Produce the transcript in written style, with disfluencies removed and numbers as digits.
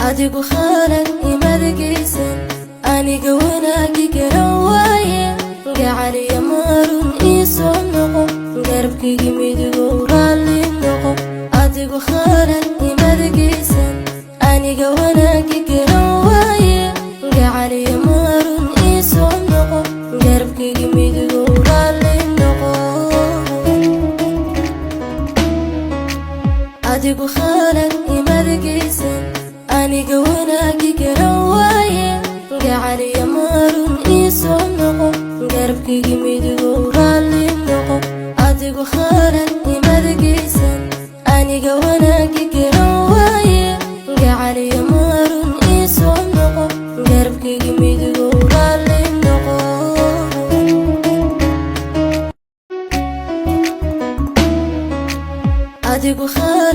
adigu khalad imadagaysan aniga wanaagi garan waaye gacaliya marun iisoo noqo garabkaygi midigow raalli noqo adigu khalad imadagaysan aniga wanaagi garan waaye gacaliya marun iisoo noqo garabkaygi midigow raalli noqo adigu khalad imadagaysan aniga wanaagi garan waaye gacaliya marun iisoo noqo garabkaygi midigow raalli noqo adigu khalad imadagaysan aniga wanaagi garan waaye gacaliya marun iisoo noqo garabkaygi midigow raalli noqo adigu khalad